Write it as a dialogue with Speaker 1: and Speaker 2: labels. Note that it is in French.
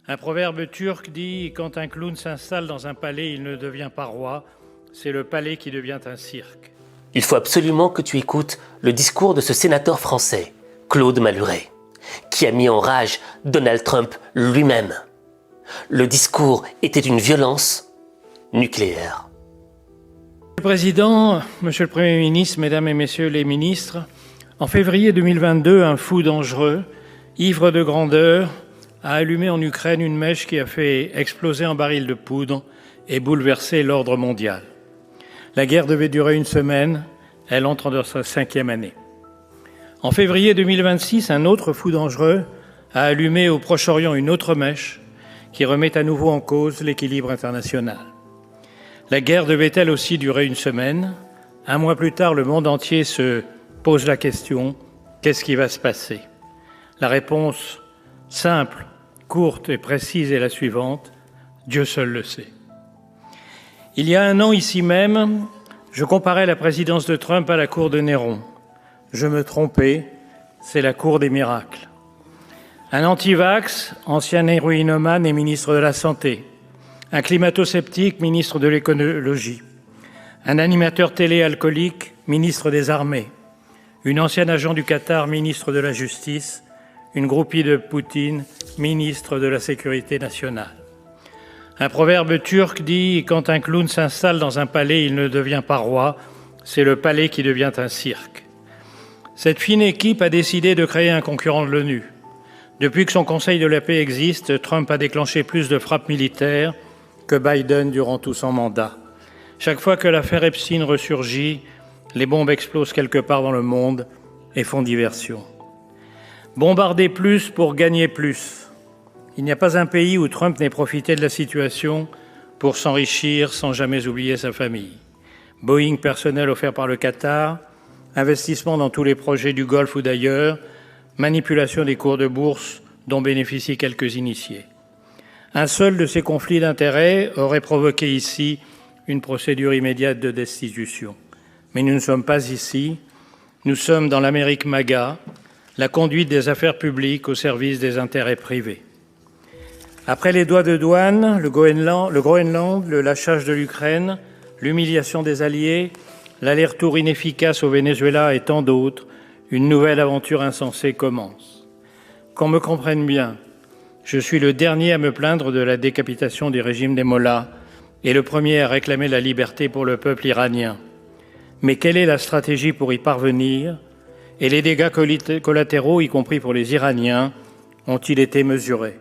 Speaker 1: Un proverbe turc dit « Quand un clown s'installe dans un palais, il ne devient pas roi, c'est le palais qui devient un cirque ».
Speaker 2: Il faut absolument que tu écoutes le discours de ce sénateur français, Claude Malhuret, qui a mis en rage Donald Trump lui-même. Le discours était d'une violence nucléaire.
Speaker 1: Monsieur le Président, Monsieur le Premier ministre, Mesdames et Messieurs les ministres, en février 2022, un fou dangereux, ivre de grandeur, a allumé en Ukraine une mèche qui a fait exploser un baril de poudre et bouleverser l'ordre mondial. La guerre devait durer une semaine, elle entre dans sa 5e année. En février 2026, un autre fou dangereux a allumé au Proche-Orient une autre mèche qui remet à nouveau en cause l'équilibre international. La guerre devait elle aussi durer une semaine. Un mois plus tard, le monde entier se pose la question « Qu'est-ce qui va se passer ?» La réponse simple, courte et précise est la suivante : Dieu seul le sait. Il y a un an, ici même, je comparais la présidence de Trump à la cour de Néron. Je me trompais, c'est la cour des miracles. Un anti-vax, ancien héroïnomane et ministre de la Santé. Un climato-sceptique, ministre de l'écologie. Un animateur télé alcoolique, ministre des Armées. Une ancienne agent du Qatar, ministre de la Justice. Une groupie de Poutine, ministre de la Sécurité nationale. Un proverbe turc dit « Quand un clown s'installe dans un palais, il ne devient pas roi, c'est le palais qui devient un cirque ». Cette fine équipe a décidé de créer un concurrent de l'ONU. Depuis que son Conseil de la paix existe, Trump a déclenché plus de frappes militaires que Biden durant tout son mandat. Chaque fois que l'affaire Epstein ressurgit, les bombes explosent quelque part dans le monde et font diversion. Bombarder plus pour gagner plus. Il n'y a pas un pays où Trump n'ait profité de la situation pour s'enrichir sans jamais oublier sa famille. Boeing personnel offert par le Qatar, investissement dans tous les projets du Golfe ou d'ailleurs, manipulation des cours de bourse dont bénéficient quelques initiés. Un seul de ces conflits d'intérêts aurait provoqué ici une procédure immédiate de destitution. Mais nous ne sommes pas ici, nous sommes dans l'Amérique MAGA, la conduite des affaires publiques au service des intérêts privés. Après les droits de douane, le Groenland, le lâchage de l'Ukraine, l'humiliation des alliés, l'aller-retour inefficace au Venezuela et tant d'autres, une nouvelle aventure insensée commence. Qu'on me comprenne bien, je suis le dernier à me plaindre de la décapitation du régime des mollahs et le premier à réclamer la liberté pour le peuple iranien. Mais quelle est la stratégie pour y parvenir ? Et les dégâts collatéraux, y compris pour les Iraniens, ont-ils été mesurés ?